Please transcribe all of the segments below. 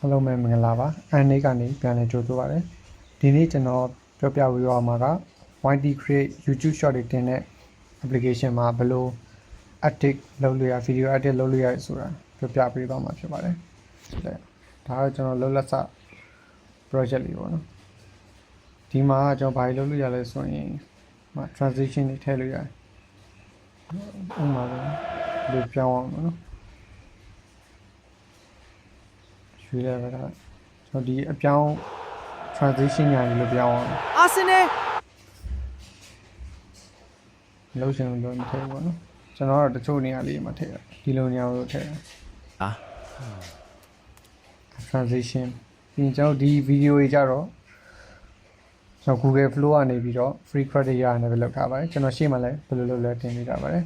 အားလုံးပဲမင်္ဂလာပါအန်နေကနေပြန်လည်ကြိုဆိုပါရစေဒီနေ့ကျွန်တော်ပြောပြပေးသွားမှာက YT Create YouTube Short တွေတင်တဲ့ application မှာဘယ်လို edit လုပ်လို့ရ video edit လုပ်လို့ရဆိုတာပြောပြပေးသွားမှာဖြစ်ပါတယ်ဒါကကျွန်တော်လောလောဆယ် project လေးပေါ့နော်ဒီမှာကျွန်တော်ဘာလုပ်လို့ရလဲဆိုရင် transition တွေထည့်လို့ရတယ်ဥပမာလို့ပြောင်းအောင်နော်ရွှေ့လိုက်ပါတော့ကျွန်တော်ဒီအပြောင်း transition ညာကြီးလို့ပြောင်းအောင်အာဆင်နယ်လုံးရှင်လို့မထည့်ဘူးပေါ့နော်ကျွန်တော်တို့တချို့နေရာလေးမှာထည့်တယ်ဒီလိုနေရာလို့ထည့်တယ်transition ပြီးရင်ကျွန်တော်ဒီ video တွေကြတော့ကျွန်တော် Google Flow ကနေပြီးတော့ free credit ရရတယ်ပဲလောက်ထားပါတယ်ကျွန်တော်ရှေ့မှာလည်းဘယ်လိုလုပ်လဲတင်ပေးထားပါတယ်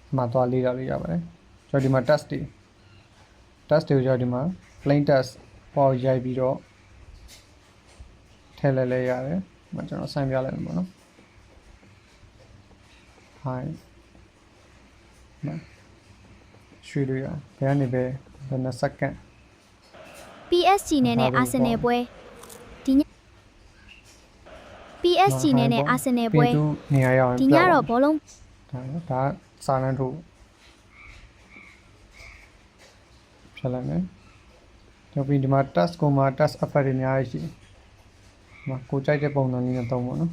ဒီမှာသွားလေးတာလေးရပါတယ်ကျွန်တော်ဒီမှာ test တွေကိုကျွန်တော်ဒီမှာ plain test ပေါ်ရိုက်ပြီးတော့ထည့်လိုက်လဲရတယ်ဒီမှာကျွန်တော်ဆန်းပြလိုက်မယ်ပေါ့နော် hi ရွှေ့လို့ရဘယ်ကနေပဲဘယ်နှစ်စက္ကန့် PSG နဲ့အာဆင်နယ်ပွဲဒီည PSG နဲ့အာဆင်နယ်ပွဲနေရာရောက်ဒီညတော့ဘောလုံးဒါစာလန်းထိုးဖြတ်လိုက်မယ်နောက်ပြီးဒီမှာ task ကိုမှာ task effect တွေအများကြီးရှိတယ်ဒီမှာကိုကြိုက်တဲ့ပုံစံလေးနဲ့သုံးပါနော်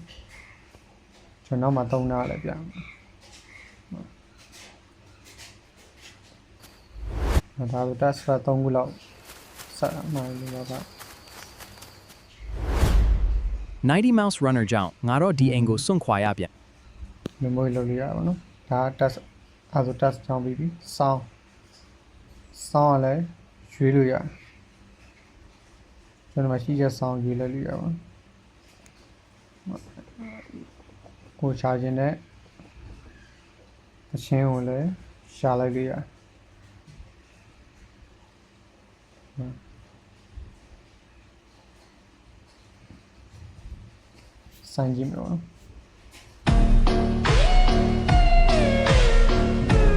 ကျွန်တော်နောက်မှာသုံးတာလည်းပြဒါက task 3ခုလောက်ဆက်မှလို့ပါ90 miles runner ကြောင့်ငါတော့ဒီအိမ်ကိုစွန့်ခွာရပြန် memory လုပ်လို့ရပါတော့ဒါ task အဲဆို task ကြောင်းပြီးပြီ sound ကလည်းရွေးလို့ရကျွန်တော်မှရှိတဲ့ sound ရွေးလိုက်လို့ရပါကိုချာခြင်းနဲ့အချင်းကိုလည်းရှာလိုက်လို့ရဆိုင်ကြည့်မလို့နော်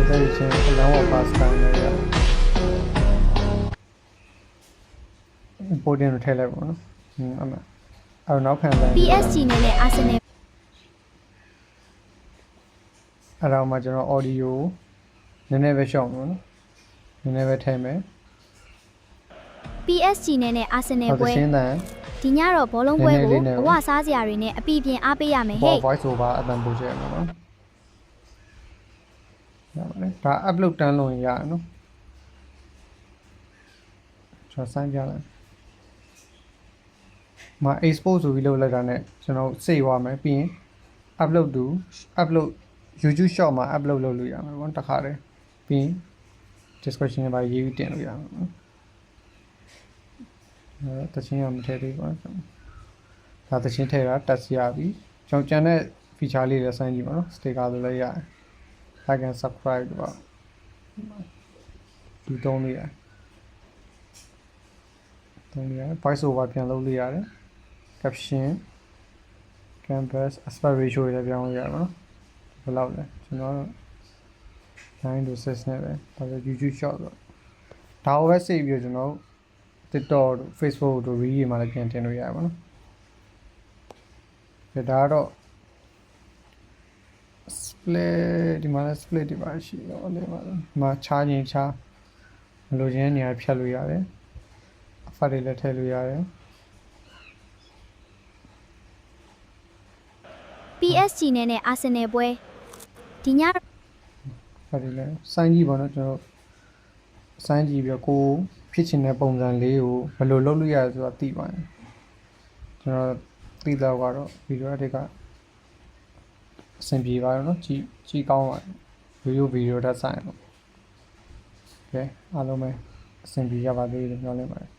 ဒါချင်းအလောင်းဝပါစတိုင်းနဲ့ရ important ထည့်လိုက်ပါနော်အဲ့နောက်ခံလိုက် PSG နဲ့အာဆင်နယ်အဲ့တော့မှကျွန်တော် audio နည်းနည်းပဲရှော့မှာနော်နည်းနည်းပဲထည့်မယ် PSG နဲ့အာဆင်နယ်ပွဲဒီညတော့ဘောလုံးပွဲကိုအဝစားစရာတွေနဲ့အပီပြင်အားပေးရမယ်ဟဲ့ voice over အတန်ပို့ချက်ရမှာနော်ရပါတယ်ဒါ upload တန်းလို့ရရနော်ကျွန်တော်စမ်းပြလိုက်မှာ export ဆိုပြီးလုပ်လိုက်တာနဲ့ကျွန်တော်စိတ်သွားမယ်ပြီးရင် upload YouTube short မှာ upload လုပ်လို့ရမှာပေါ့တခါတည်းပြီးရင် description နဲ့ပါရေးပြီးတင်လို့ရမှာနော်တချင်းရမထည့်သေးပါဘူးဒါတချင်းထည့်တာတက်စီရပြီကျွန်တော်ကျန်တဲ့ feature လေးတွေစမ်းကြည့်ပါနော် sticker လိုလည်းရတယ် like and subscribe တော့ဒီတုံးလေးရvoice over ပြန်လုပ်လို့ရတယ် caption canvas aspect ratio တွေလည်းပြောင်းလို့ရတယ်နော်ဘယ်လောက်လဲကျွန်တော်9 to 6နဲ့ပဲဒါဆို YouTube short တော့ဒါကိုပဲစိတ်ပြီးတော့ကျွန်တော်TikTok တို့ Facebook တို့ Reel တွေမှာလည်းပြန်တင်လို့ရပါတော့ဒါကတော့ split ဒီမှာလည်း split တွေပါရှိတော့လေပါဒီမှာချားခြင်းချားမလိုချင်တဲ့နေရာဖြတ်လို့ရတယ်အဖတ်တွေလည်းထည့်လို့ရတယ် PSG နဲ့အာဆင်နယ်ပွဲဒီညဖတ်တွေလည်းစိုင်းကြည့်ပါတော့ကျွန်တော်စိုင်းကြည့်ပြီးတော့ကိုဖြစ်ချင်တဲ့ပုံစံလေးကိုဘယ်လိုလုပ်လို့ရလဲဆိုတာသိပါတယ်ကျွန်တော်သိတော့ကတော့ဗီဒီယိုတွေကအဆင်ပြေပါတော့เนาะကြည့်ကောင်းပါတယ်ရိုးဗီဒီယိုတက်ဆိုင်တော့โอเคအားလုံးပဲအဆင်ပြေရပါသေးတယ်ညောင်းနေပါတယ်